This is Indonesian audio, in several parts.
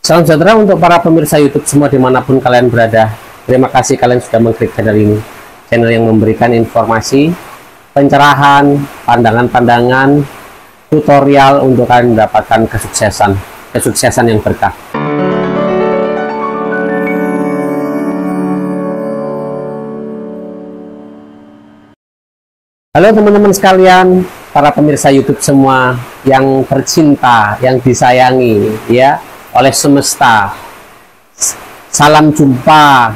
Salam sejahtera untuk para pemirsa YouTube semua dimanapun kalian berada. Terima kasih kalian sudah mengklik channel ini. Channel yang memberikan informasi, pencerahan, pandangan-pandangan, tutorial untuk kalian mendapatkan kesuksesan yang berkah. Halo teman-teman sekalian, para pemirsa YouTube semua yang tercinta, yang disayangi ya oleh semesta. Salam jumpa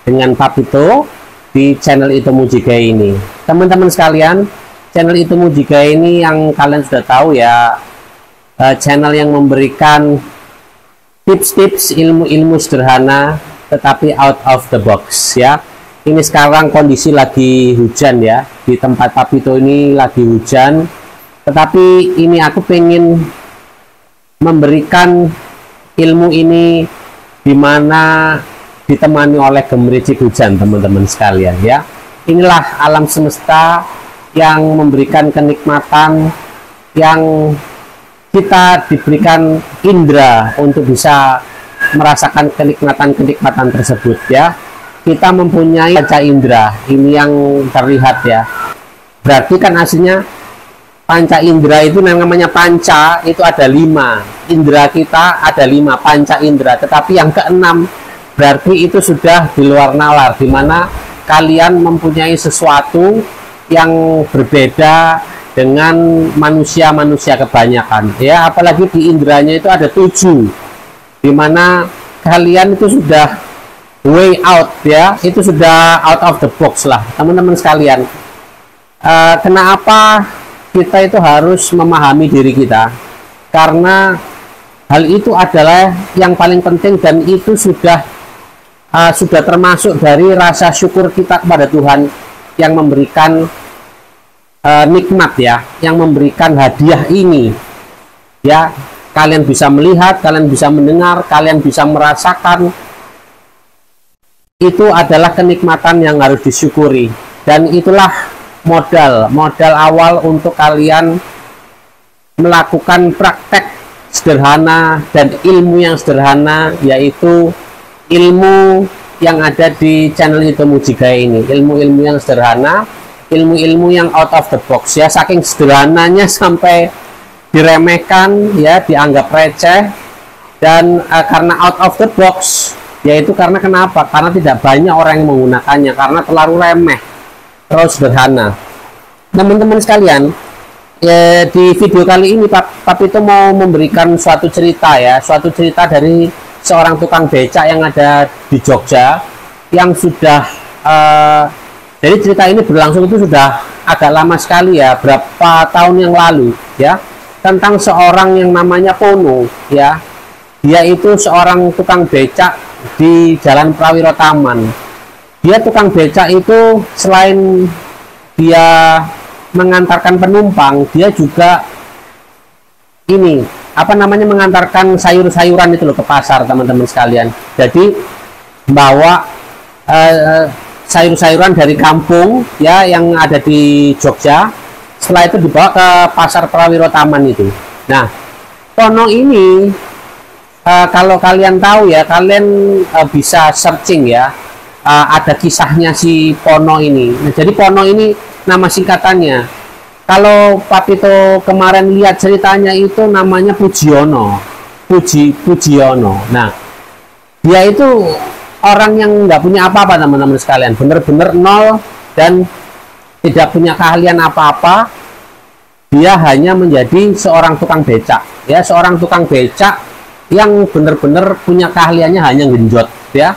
dengan Papito di channel Itu Mujiga ini. Teman-teman sekalian, channel Itu Mujiga ini yang kalian sudah tahu ya, channel yang memberikan tips-tips ilmu-ilmu sederhana tetapi out of the box ya. Ini sekarang kondisi lagi hujan ya, di tempat Papito ini lagi hujan, tetapi ini aku pengen memberikan ilmu ini dimana ditemani oleh gemericik hujan teman-teman sekalian ya. Inilah alam semesta yang memberikan kenikmatan, yang kita diberikan indera untuk bisa merasakan kenikmatan-kenikmatan tersebut ya. Kita mempunyai panca indera ini yang terlihat ya, berarti kan aslinya panca indera itu namanya panca itu ada 5, indera kita ada 5 panca indera, tetapi yang keenam berarti itu sudah di luar nalar, dimana kalian mempunyai sesuatu yang berbeda dengan manusia-manusia kebanyakan ya. Apalagi di inderanya itu ada 7, dimana kalian itu sudah way out ya, itu sudah out of the box lah teman-teman sekalian. Kenapa kita itu harus memahami diri kita? Karena hal itu adalah yang paling penting, dan itu sudah termasuk dari rasa syukur kita kepada Tuhan yang memberikan nikmat ya, yang memberikan hadiah ini ya. Kalian bisa melihat, kalian bisa mendengar, kalian bisa merasakan, itu adalah kenikmatan yang harus disyukuri, dan itulah modal awal untuk kalian melakukan praktek sederhana dan ilmu yang sederhana, yaitu ilmu yang ada di channel Itu Mujiga ini. Ilmu-ilmu yang sederhana, ilmu-ilmu yang out of the box ya, saking sederhananya sampai diremehkan ya, dianggap receh. Dan karena out of the box, yaitu karena kenapa? Karena tidak banyak orang yang menggunakannya, karena terlalu remeh, terlalu sederhana. Teman-teman sekalian, di video kali ini Papito mau memberikan suatu cerita ya, suatu cerita dari seorang tukang becak yang ada di Jogja, yang sudah jadi cerita ini berlangsung itu sudah agak lama sekali ya, berapa tahun yang lalu ya, tentang seorang yang namanya Pono ya. Dia itu seorang tukang becak di Jalan Prawiro Taman. Dia tukang becak itu selain dia mengantarkan penumpang, dia juga ini mengantarkan sayur-sayuran itu loh ke pasar teman-teman sekalian. Jadi bawa sayur-sayuran dari kampung ya yang ada di Jogja, setelah itu dibawa ke pasar Prawiro Taman itu. Nah, Pono ini kalau kalian tahu ya, kalian bisa searching ya, ada kisahnya si Pono ini. Nah, jadi Pono ini nama singkatannya. Kalau Papito kemarin lihat ceritanya itu namanya Pujiono, Pujiono. Nah, dia itu orang yang nggak punya apa-apa teman-teman sekalian, bener-bener nol dan tidak punya keahlian apa-apa. Dia hanya menjadi seorang tukang becak ya, seorang tukang becak yang benar-benar punya keahliannya hanya genjot ya.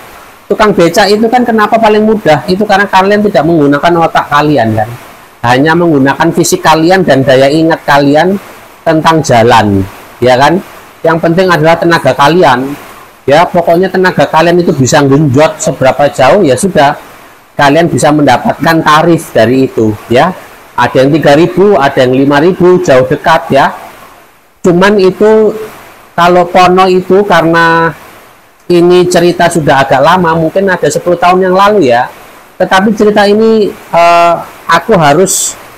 Tukang becak itu kan kenapa paling mudah? Itu karena kalian tidak menggunakan otak kalian kan, hanya menggunakan fisik kalian dan daya ingat kalian tentang jalan ya kan. Yang penting adalah tenaga kalian ya, pokoknya tenaga kalian itu bisa genjot seberapa jauh ya sudah, kalian bisa mendapatkan tarif dari itu ya. Ada yang 3.000, ada yang 5.000, jauh dekat ya. Cuman itu kalau Pono itu, karena ini cerita sudah agak lama, mungkin ada 10 tahun yang lalu ya, tetapi cerita ini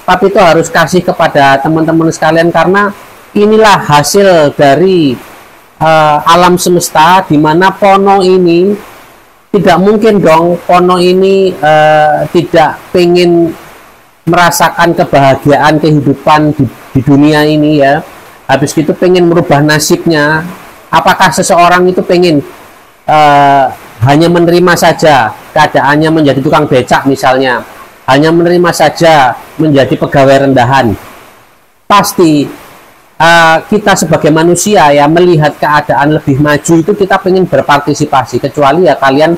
Papito harus kasih kepada teman-teman sekalian, karena inilah hasil dari alam semesta, di mana Pono ini tidak mungkin dong Pono ini tidak pengen merasakan kebahagiaan kehidupan di dunia ini ya. Habis itu pengen merubah nasibnya. Apakah seseorang itu pengen hanya menerima saja keadaannya menjadi tukang becak misalnya, hanya menerima saja menjadi pegawai rendahan? Pasti kita sebagai manusia ya, melihat keadaan lebih maju itu kita pengen berpartisipasi, kecuali ya kalian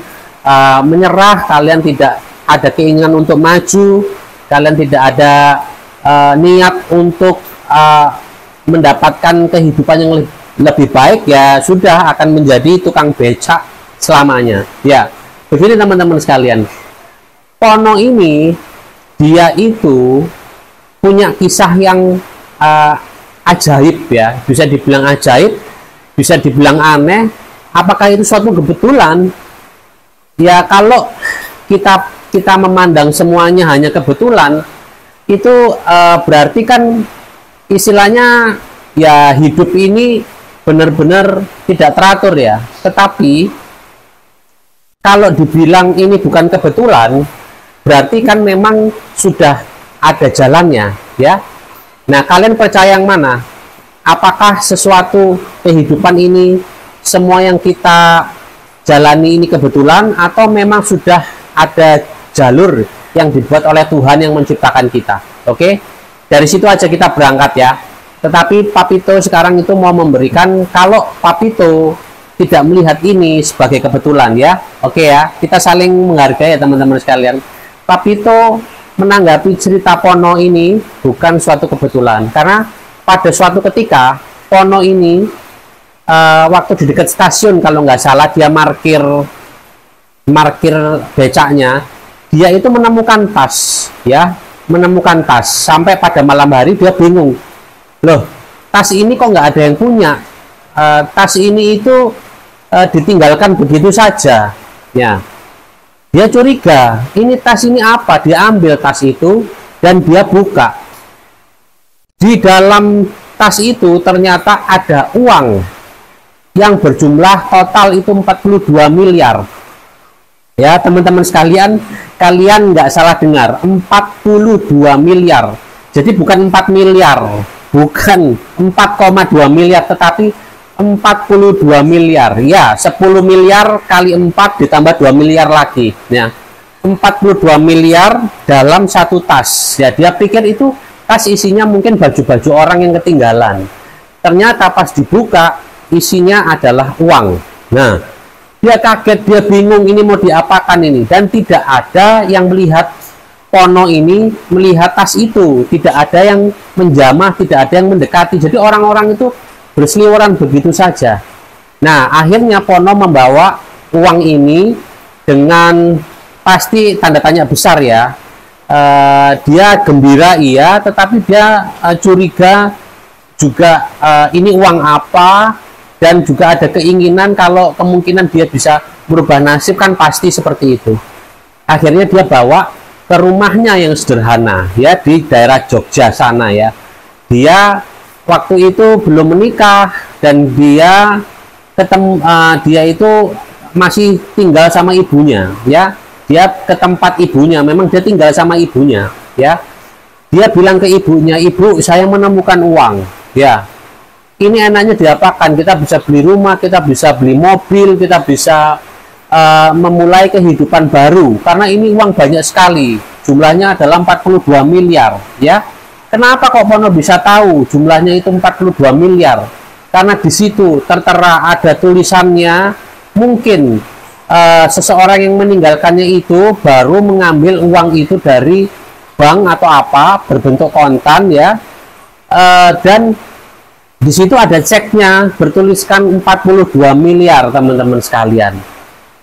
menyerah, kalian tidak ada keinginan untuk maju, kalian tidak ada niat untuk mendapatkan kehidupan yang lebih baik, ya sudah akan menjadi tukang becak selamanya. Ya, begini teman-teman sekalian, Pono ini dia itu punya kisah yang ajaib ya, bisa dibilang ajaib, bisa dibilang aneh. Apakah itu suatu kebetulan? Ya kalau kita memandang semuanya hanya kebetulan, itu berarti kan istilahnya ya hidup ini benar-benar tidak teratur ya. Tetapi kalau dibilang ini bukan kebetulan, berarti kan memang sudah ada jalannya ya. Nah, kalian percaya yang mana? Apakah sesuatu kehidupan ini, semua yang kita jalani ini kebetulan, atau memang sudah ada jalur yang dibuat oleh Tuhan yang menciptakan kita? Oke, dari situ aja kita berangkat ya. Tetapi Papito sekarang itu mau memberikan, kalau Papito tidak melihat ini sebagai kebetulan ya. Oke ya, kita saling menghargai ya teman-teman sekalian. Papito menanggapi cerita Pono ini bukan suatu kebetulan, karena pada suatu ketika Pono ini waktu di dekat stasiun kalau nggak salah, dia markir becaknya, dia itu menemukan tas ya, menemukan tas. Sampai pada malam hari dia bingung, loh tas ini kok nggak ada yang punya, tas ini itu ditinggalkan begitu saja ya. Dia curiga, ini tas ini apa? Dia ambil tas itu dan dia buka. Di dalam tas itu ternyata ada uang yang berjumlah total itu 42 miliar. Ya teman-teman sekalian, kalian nggak salah dengar, 42 miliar. Jadi bukan 4 miliar, bukan 4,2 miliar, tetapi 42 miliar ya, 10 miliar kali 4 ditambah 2 miliar lagi ya, 42 miliar dalam satu tas ya. Dia pikir itu tas isinya mungkin baju-baju orang yang ketinggalan, ternyata pas dibuka isinya adalah uang. Nah, dia kaget, dia bingung ini mau diapakan ini, dan tidak ada yang melihat Pono ini melihat tas itu, tidak ada yang menjamah, tidak ada yang mendekati. Jadi orang-orang itu berseliweran begitu saja. Nah, akhirnya Pono membawa uang ini dengan pasti tanda tanya besar ya. Dia gembira iya, tetapi dia curiga juga, ini uang apa, dan juga ada keinginan kalau kemungkinan dia bisa merubah nasib, kan pasti seperti itu. Akhirnya dia bawa ke rumahnya yang sederhana ya, di daerah Jogja sana ya. Dia waktu itu belum menikah, dan dia itu masih tinggal sama ibunya ya. Dia ke tempat ibunya, memang dia tinggal sama ibunya ya. Dia bilang ke ibunya, ibu saya menemukan uang ya, ini enaknya diapakan? Kita bisa beli rumah, kita bisa beli mobil, kita bisa memulai kehidupan baru, karena ini uang banyak sekali, jumlahnya adalah 42 miliar ya. Kenapa kok Pono bisa tahu jumlahnya itu 42 miliar? Karena di situ tertera, ada tulisannya. Mungkin seseorang yang meninggalkannya itu baru mengambil uang itu dari bank atau apa, berbentuk kontan ya. Dan di situ ada ceknya bertuliskan 42 miliar teman-teman sekalian.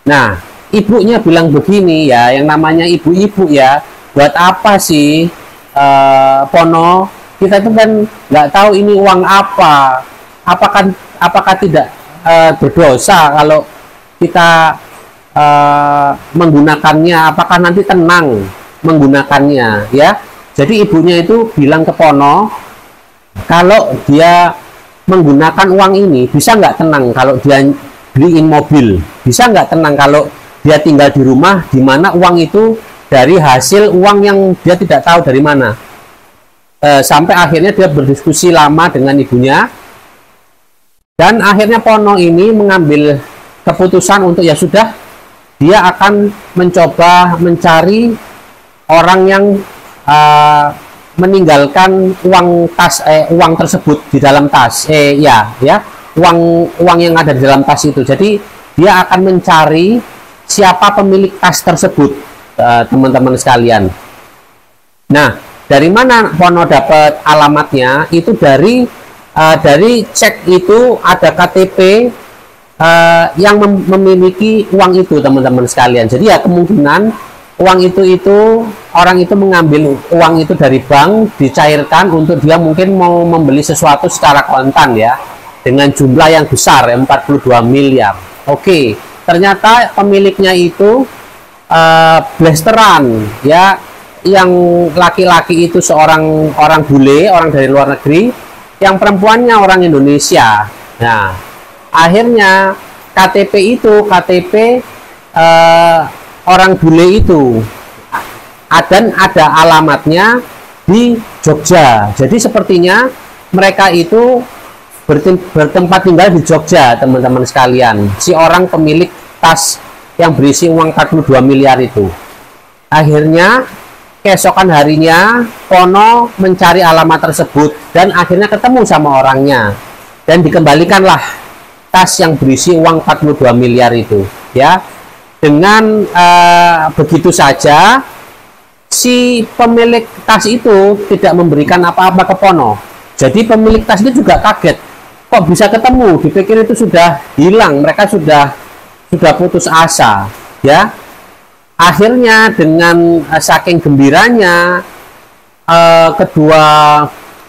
Nah, ibunya bilang begini ya, yang namanya ibu-ibu ya, buat apa sih Pono, kita itu kan nggak tahu ini uang apa, apakah tidak berdosa kalau kita menggunakannya, apakah nanti tenang menggunakannya ya. Jadi ibunya itu bilang ke Pono, kalau dia menggunakan uang ini, bisa nggak tenang kalau dia beliin mobil, bisa nggak tenang kalau dia tinggal di rumah di mana uang itu dari hasil uang yang dia tidak tahu dari mana. Sampai akhirnya dia berdiskusi lama dengan ibunya, dan akhirnya Pono ini mengambil keputusan untuk ya sudah, dia akan mencoba mencari orang yang meninggalkan uang tersebut di dalam tas, uang yang ada di dalam tas itu. Jadi dia akan mencari siapa pemilik tas tersebut, teman-teman sekalian. Nah, dari mana Pono dapat alamatnya? Itu dari cek itu ada KTP yang memiliki uang itu, teman-teman sekalian. Jadi ya kemungkinan uang itu orang itu mengambil uang itu dari bank, dicairkan untuk dia mungkin mau membeli sesuatu secara kontan ya, dengan jumlah yang besar 42 miliar. Oke, ternyata pemiliknya itu blasteran ya, yang laki-laki itu seorang orang bule, orang dari luar negeri, yang perempuannya orang Indonesia. Nah, akhirnya KTP orang bule itu dan ada alamatnya di Jogja. Jadi sepertinya mereka itu bertempat tinggal di Jogja, teman-teman sekalian. Si orang pemilik tas yang berisi uang 42 miliar itu. Akhirnya keesokan harinya Pono mencari alamat tersebut dan akhirnya ketemu sama orangnya, dan dikembalikanlah tas yang berisi uang 42 miliar itu ya. Dengan begitu saja si pemilik tas itu tidak memberikan apa-apa ke Pono. Jadi pemilik tas itu juga kaget, kok bisa ketemu, dipikir itu sudah hilang, mereka sudah putus asa ya. Akhirnya dengan saking gembiranya kedua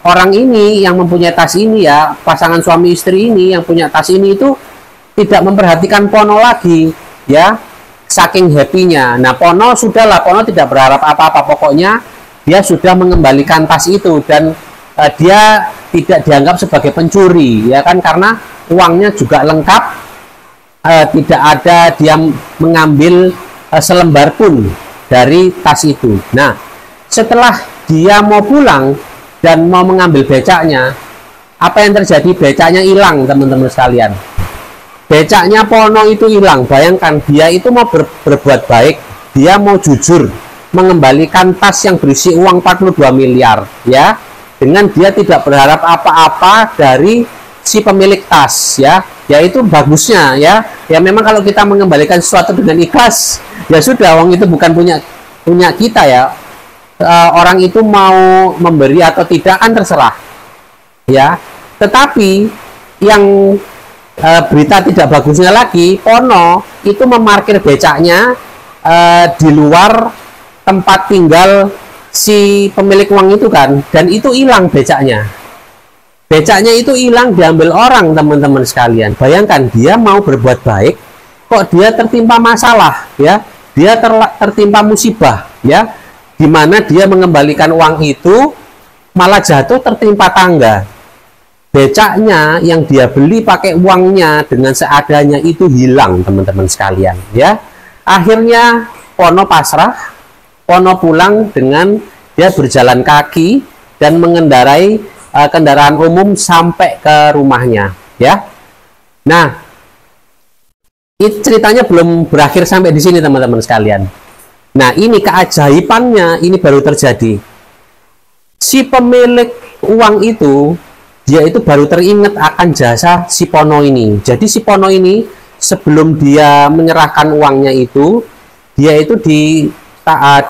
orang ini yang mempunyai tas ini ya, pasangan suami istri ini yang punya tas ini itu tidak memperhatikan Pono lagi ya, saking happy-nya. Nah, Pono tidak berharap apa-apa, pokoknya dia sudah mengembalikan tas itu, dan dia tidak dianggap sebagai pencuri ya kan, karena uangnya juga lengkap, tidak ada dia mengambil selembar pun dari tas itu. Nah, setelah dia mau pulang dan mau mengambil becaknya, apa yang terjadi? Becaknya hilang, teman-teman sekalian. Becaknya Pono itu hilang. Bayangkan, dia itu mau berbuat baik, dia mau jujur mengembalikan tas yang berisi uang 42 miliar ya, dengan dia tidak berharap apa-apa dari si pemilik tas ya. Itu bagusnya ya. Ya memang kalau kita mengembalikan sesuatu dengan ikhlas, ya sudah, uang itu bukan punya kita ya. Orang itu mau memberi atau tidak kan terserah ya. Tetapi yang berita tidak bagusnya lagi, Pono itu memarkir becaknya di luar tempat tinggal si pemilik uang itu kan, dan itu hilang becaknya. Becaknya itu hilang, diambil orang, teman-teman sekalian. Bayangkan, dia mau berbuat baik, kok dia tertimpa masalah ya, dia tertimpa musibah ya, di mana dia mengembalikan uang itu malah jatuh tertimpa tangga. Becaknya yang dia beli pakai uangnya dengan seadanya itu hilang, teman-teman sekalian ya. Akhirnya Pono pasrah, Pono pulang dengan dia berjalan kaki dan mengendarai kendaraan umum sampai ke rumahnya ya. Nah, ceritanya belum berakhir sampai di sini, teman-teman sekalian. Nah, ini keajaibannya ini baru terjadi. Si pemilik uang itu, dia itu baru teringat akan jasa si Pono ini. Jadi si Pono ini sebelum dia menyerahkan uangnya itu, dia itu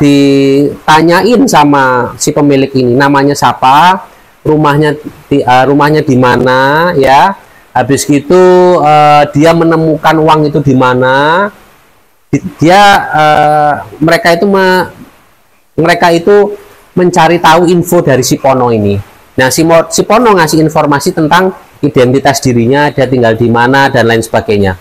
ditanyain sama si pemilik ini, namanya siapa, rumahnya di mana ya. Habis itu dia menemukan uang itu di mana. Mereka itu mencari tahu info dari si Pono ini. Nah, si Pono ngasih informasi tentang identitas dirinya, dia tinggal di mana, dan lain sebagainya.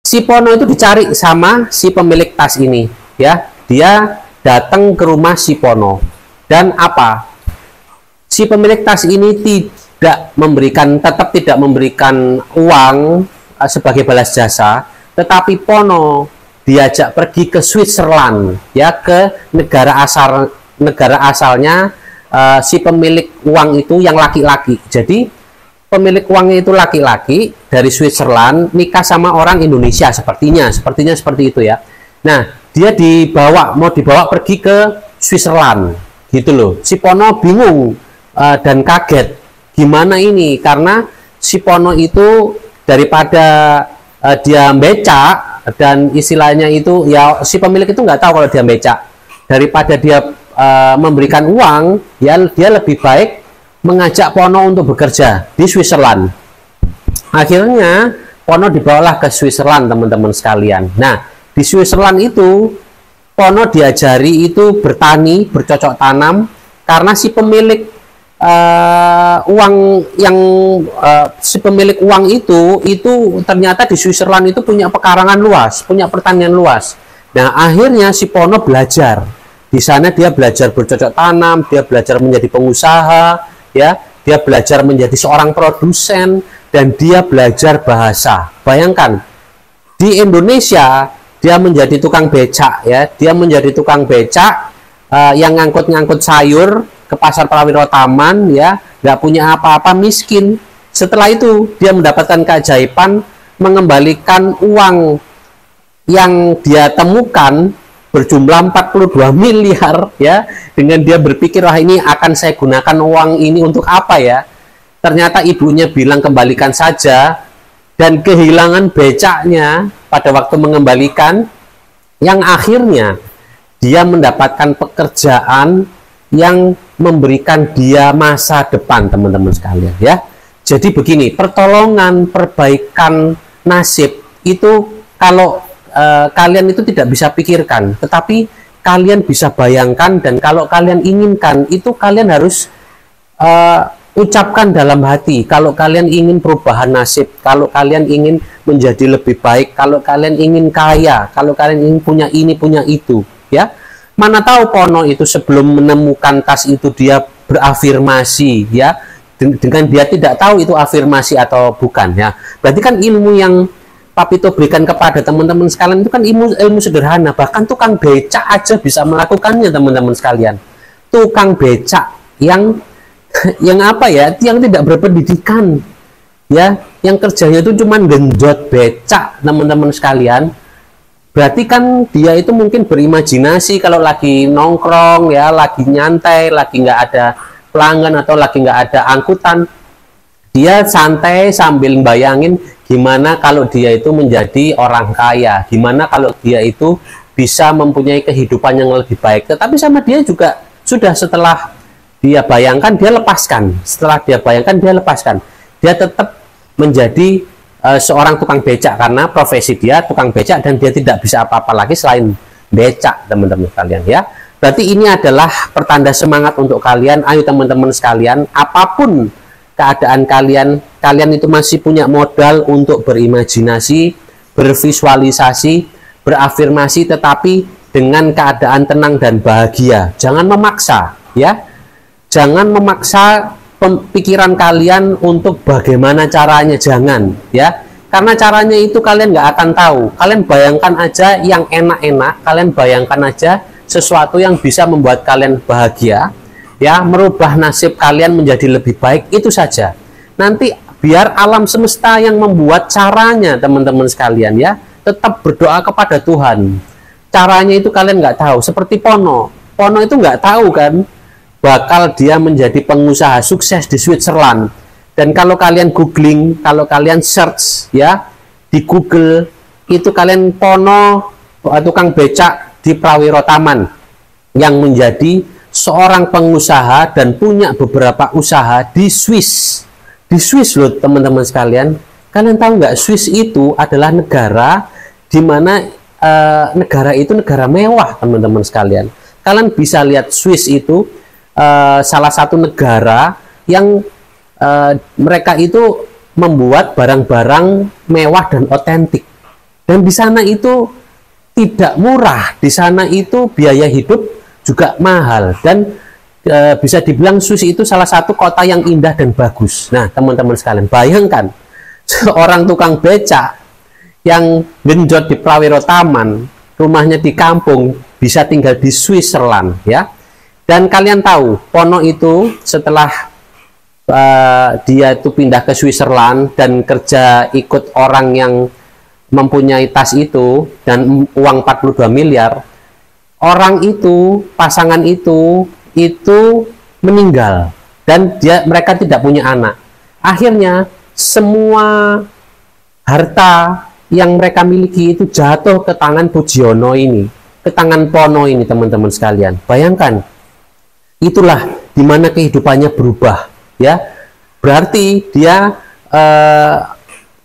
Si Pono itu dicari sama si pemilik tas ini, ya. Dia datang ke rumah si Pono. Dan apa? Si pemilik tas ini tetap tidak memberikan uang sebagai balas jasa, tetapi Pono diajak pergi ke Switzerland, ya, ke negara asalnya si pemilik uang itu yang laki-laki. Jadi pemilik uangnya itu laki-laki dari Switzerland, nikah sama orang Indonesia, sepertinya seperti itu ya. Nah, dia mau dibawa pergi ke Switzerland gitu loh. Si Pono bingung dan kaget, gimana ini, karena si Pono itu daripada dia becak, dan istilahnya itu ya, si pemilik itu nggak tahu kalau dia becak, daripada dia memberikan uang, ya dia lebih baik mengajak Pono untuk bekerja di Switzerland. Akhirnya Pono dibawalah ke Switzerland, teman-teman sekalian. Nah, di Switzerland itu Pono diajari itu bertani, bercocok tanam, karena si pemilik uang itu ternyata di Switzerland itu punya pekarangan luas, punya pertanian luas. Nah, akhirnya si Pono belajar di sana, dia belajar bercocok tanam, dia belajar menjadi pengusaha, ya, dia belajar menjadi seorang produsen, dan dia belajar bahasa. Bayangkan, di Indonesia dia menjadi tukang becak, ya, dia menjadi tukang becak yang ngangkut-ngangkut sayur ke pasar Prawiro Taman, ya, nggak punya apa-apa, miskin. Setelah itu dia mendapatkan keajaiban, mengembalikan uang yang dia temukan berjumlah 42 miliar, ya, dengan dia berpikir, wah, ini akan saya gunakan uang ini untuk apa ya. Ternyata ibunya bilang kembalikan saja, dan kehilangan becaknya pada waktu mengembalikan, yang akhirnya dia mendapatkan pekerjaan yang memberikan dia masa depan, teman-teman sekalian, ya. Jadi begini, pertolongan, perbaikan nasib itu kalau kalian itu tidak bisa pikirkan, tetapi kalian bisa bayangkan, dan kalau kalian inginkan itu kalian harus ucapkan dalam hati. Kalau kalian ingin perubahan nasib, kalau kalian ingin menjadi lebih baik, kalau kalian ingin kaya, kalau kalian ingin punya ini, punya itu, ya. Mana tahu Pono itu sebelum menemukan tas itu dia berafirmasi, ya, dengan dia tidak tahu itu afirmasi atau bukan, ya. Berarti kan ilmu yang Papito berikan kepada teman-teman sekalian itu kan ilmu sederhana. Bahkan tukang becak aja bisa melakukannya, teman-teman sekalian. Tukang becak yang apa ya, yang tidak berpendidikan, ya, yang kerjanya itu cuma genjot becak, teman-teman sekalian. Berarti kan dia itu mungkin berimajinasi kalau lagi nongkrong, ya, lagi nyantai, lagi nggak ada pelanggan atau lagi nggak ada angkutan, dia santai sambil bayangin gimana kalau dia itu menjadi orang kaya, gimana kalau dia itu bisa mempunyai kehidupan yang lebih baik. Tetapi sama dia juga sudah, setelah dia bayangkan dia lepaskan, dia tetap menjadi seorang tukang becak, karena profesi dia tukang becak dan dia tidak bisa apa-apa lagi selain becak, teman-teman sekalian, ya. Berarti ini adalah pertanda semangat untuk kalian. Ayo teman-teman sekalian, apapun keadaan kalian itu masih punya modal untuk berimajinasi, bervisualisasi, berafirmasi, tetapi dengan keadaan tenang dan bahagia. Jangan memaksa, ya. Jangan memaksa pikiran kalian untuk bagaimana caranya, jangan, ya. Karena caranya itu kalian nggak akan tahu. Kalian bayangkan aja yang enak-enak, kalian bayangkan aja sesuatu yang bisa membuat kalian bahagia, ya, merubah nasib kalian menjadi lebih baik, itu saja. Nanti biar alam semesta yang membuat caranya, teman-teman sekalian, ya. Tetap berdoa kepada Tuhan. Caranya itu kalian nggak tahu. Seperti Pono itu nggak tahu kan bakal dia menjadi pengusaha sukses di Switzerland. Dan kalau kalian googling, kalau kalian search, ya, di Google, itu kalian Pono tukang becak di Prawiro Taman yang menjadi seorang pengusaha dan punya beberapa usaha di Swiss. Di Swiss loh, teman-teman sekalian. Kalian tahu nggak, Swiss itu adalah negara di mana negara itu negara mewah, teman-teman sekalian. Kalian bisa lihat Swiss itu salah satu negara yang mereka itu membuat barang-barang mewah dan otentik. Dan di sana itu tidak murah, di sana itu biaya hidup juga mahal, dan bisa dibilang Swiss itu salah satu kota yang indah dan bagus. Nah, teman-teman sekalian, bayangkan seorang tukang becak yang genjot di Prawiro Taman, rumahnya di kampung, bisa tinggal di Switzerland, ya. Dan kalian tahu, Pono itu setelah dia itu pindah ke Switzerland dan kerja ikut orang yang mempunyai tas itu dan uang 42 miliar, orang itu, pasangan itu meninggal dan mereka tidak punya anak. Akhirnya semua harta yang mereka miliki itu jatuh ke tangan Pujiono ini, ke tangan Pono ini, teman-teman sekalian. Bayangkan, itulah dimana kehidupannya berubah, ya. Berarti dia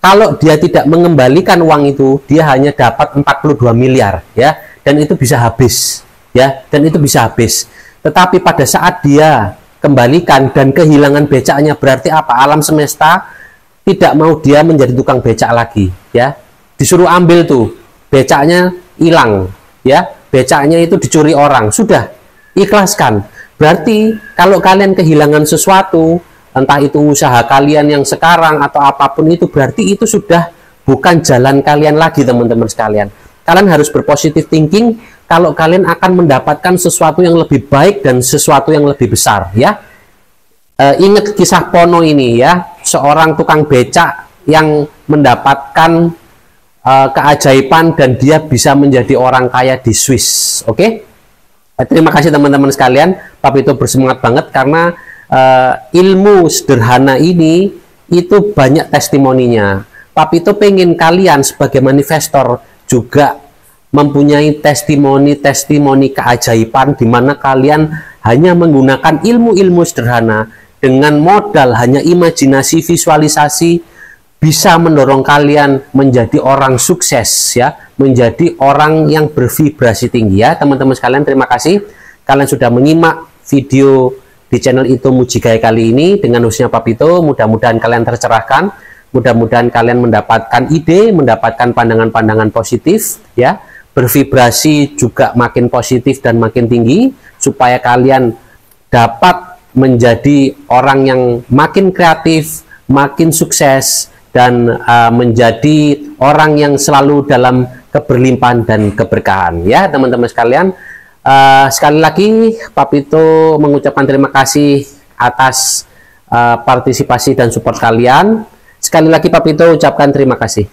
kalau dia tidak mengembalikan uang itu, dia hanya dapat 42 miliar, ya, dan itu bisa habis, ya, dan itu bisa habis. Tetapi pada saat dia kembalikan dan kehilangan becaknya, berarti apa? Alam semesta tidak mau dia menjadi tukang becak lagi, ya. Disuruh ambil tuh, becaknya hilang, ya, becaknya itu dicuri orang, sudah, ikhlaskan. Berarti kalau kalian kehilangan sesuatu, entah itu usaha kalian yang sekarang atau apapun itu, berarti itu sudah bukan jalan kalian lagi, teman-teman sekalian. Kalian harus berpositif thinking kalau kalian akan mendapatkan sesuatu yang lebih baik dan sesuatu yang lebih besar, ya. Ingat kisah Pono ini, ya, seorang tukang becak yang mendapatkan keajaiban dan dia bisa menjadi orang kaya di Swiss. Oke? Terima kasih teman-teman sekalian. Papito bersemangat banget karena ilmu sederhana ini itu banyak testimoninya. Papito pengen kalian sebagai manifestor juga mempunyai testimoni-testimoni keajaiban di mana kalian hanya menggunakan ilmu-ilmu sederhana dengan modal hanya imajinasi, visualisasi, bisa mendorong kalian menjadi orang sukses, ya, menjadi orang yang bervibrasi tinggi, ya. Teman-teman sekalian, terima kasih kalian sudah menyimak video di channel Itu Mujigaya kali ini dengan hostnya Papito. Mudah-mudahan kalian tercerahkan, mudah-mudahan kalian mendapatkan ide, mendapatkan pandangan-pandangan positif, ya, bervibrasi juga makin positif dan makin tinggi, supaya kalian dapat menjadi orang yang makin kreatif, makin sukses, dan menjadi orang yang selalu dalam keberlimpahan dan keberkahan, ya, teman-teman sekalian. Sekali lagi Papito mengucapkan terima kasih atas partisipasi dan support kalian. Sekali lagi Papito ucapkan terima kasih.